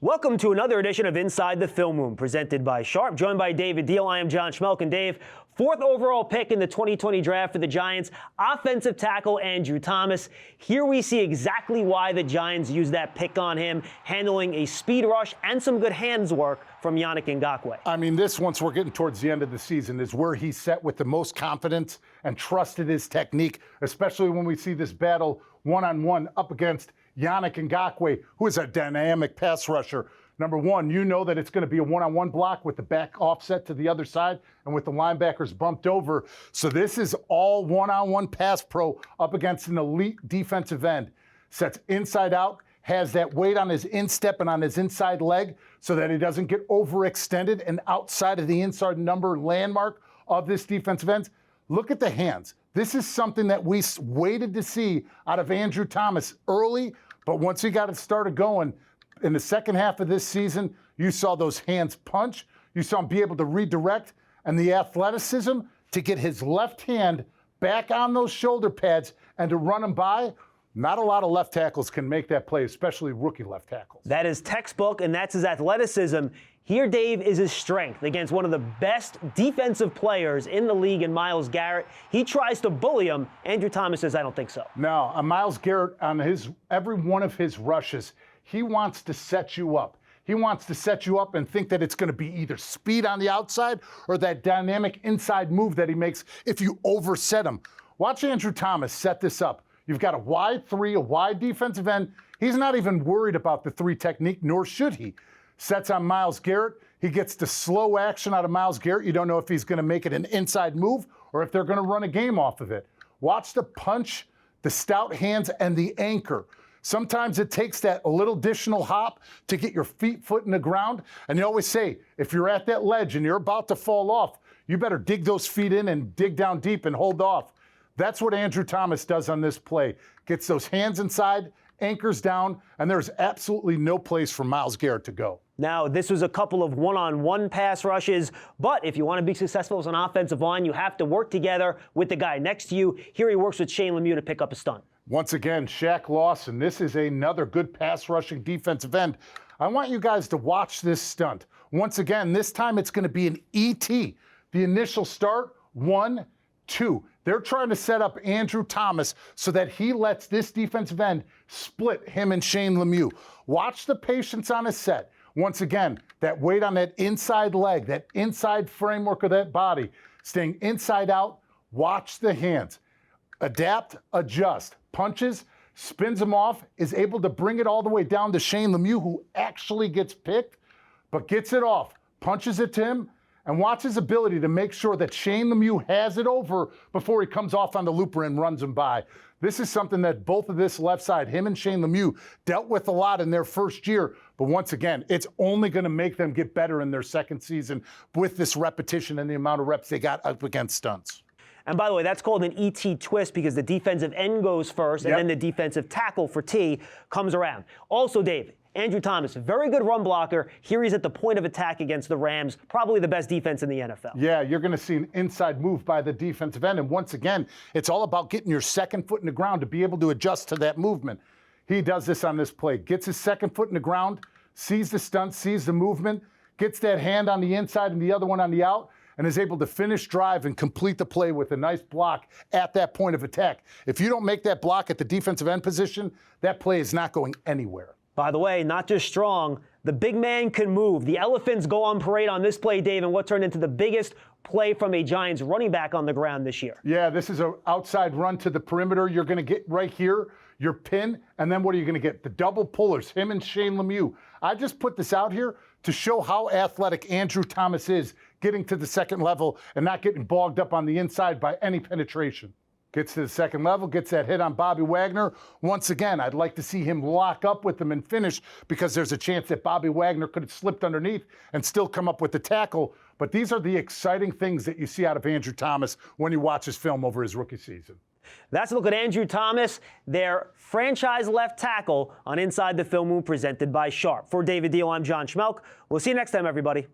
Welcome to another edition of Inside the Film Room, presented by Sharp, joined by David Diehl. I am John Schmelk, and Dave, fourth overall pick in the 2020 draft for the Giants, offensive tackle Andrew Thomas. Here we see exactly why the Giants used that pick on him, handling a speed rush and some good hands work from Yannick Ngakoue. I mean, this, once we're getting towards the end of the season, is where he's set with the most confidence and trusted his technique, especially when we see this battle one-on-one up against Yannick Ngakoue, who is a dynamic pass rusher. Number one, you know that it's going to be a one-on-one block with the back offset to the other side and with the linebackers bumped over. So this is all one-on-one pass pro up against an elite defensive end. Sets inside out, has that weight on his instep and on his inside leg so that he doesn't get overextended and outside of the inside number landmark of this defensive end. Look at the hands. This is something that we waited to see out of Andrew Thomas early, but once he got it started going in the second half of this season, you saw those hands punch. You saw him be able to redirect and the athleticism to get his left hand back on those shoulder pads and to run him by. Not a lot of left tackles can make that play, especially rookie left tackles. That is textbook, and that's his athleticism. Here, Dave, is his strength against one of the best defensive players in the league in Myles Garrett. He tries to bully him. Andrew Thomas says, I don't think so. No, Myles Garrett, on every one of his rushes, he wants to set you up. He wants to set you up and think that it's going to be either speed on the outside or that dynamic inside move that he makes if you overset him. Watch Andrew Thomas set this up. You've got a wide three, a wide defensive end. He's not even worried about the three technique, nor should he. Sets on Myles Garrett. He gets the slow action out of Myles Garrett. You don't know if he's going to make it an inside move or if they're going to run a game off of it. Watch the punch, the stout hands, and the anchor. Sometimes it takes that a little additional hop to get your foot in the ground. And you always say, if you're at that ledge and you're about to fall off, you better dig those feet in and dig down deep and hold off. That's what Andrew Thomas does on this play. Gets those hands inside, anchors down, and there's absolutely no place for Myles Garrett to go. Now, this was a couple of one-on-one pass rushes, but if you want to be successful as an offensive line, you have to work together with the guy next to you. Here he works with Shane Lemieux to pick up a stunt. Once again, Shaq Lawson. This is another good pass rushing defensive end. I want you guys to watch this stunt. Once again, this time it's going to be an ET. The initial start, 1, 2. They're trying to set up Andrew Thomas so that he lets this defensive end split him and Shane Lemieux. Watch the patience on his set. Once again, that weight on that inside leg, that inside framework of that body, staying inside out. Watch the hands. Adapt, adjust. Punches, spins him off, is able to bring it all the way down to Shane Lemieux, who actually gets picked, but gets it off, punches it to him, and watch his ability to make sure that Shane Lemieux has it over before he comes off on the looper and runs him by. This is something that both of this left side, him and Shane Lemieux, dealt with a lot in their first year. But once again, it's only going to make them get better in their second season with this repetition and the amount of reps they got up against stunts. And by the way, that's called an ET twist because the defensive end goes first, and then the defensive tackle for T comes around. Also, Dave, Andrew Thomas, very good run blocker. Here he's at the point of attack against the Rams, probably the best defense in the NFL. Yeah, you're going to see an inside move by the defensive end. And once again, it's all about getting your second foot in the ground to be able to adjust to that movement. He does this on this play. Gets his second foot in the ground, sees the stunt, sees the movement, gets that hand on the inside and the other one on the out, and is able to finish drive and complete the play with a nice block at that point of attack. If you don't make that block at the defensive end position, that play is not going anywhere. By the way, not just strong, the big man can move. The Elephants go on parade on this play, Dave, and what turned into the biggest play from a Giants running back on the ground this year. Yeah, this is an outside run to the perimeter. You're going to get right here, your pin, and then what are you going to get? The double pullers, him and Shane Lemieux. I just put this out here to show how athletic Andrew Thomas is getting to the second level and not getting bogged up on the inside by any penetration. Gets to the second level, gets that hit on Bobby Wagner. Once again, I'd like to see him lock up with him and finish because there's a chance that Bobby Wagner could have slipped underneath and still come up with the tackle. But these are the exciting things that you see out of Andrew Thomas when you watch his film over his rookie season. That's a look at Andrew Thomas, their franchise left tackle on Inside the Film Room presented by Sharp. For David Diehl, I'm John Schmelk. We'll see you next time, everybody.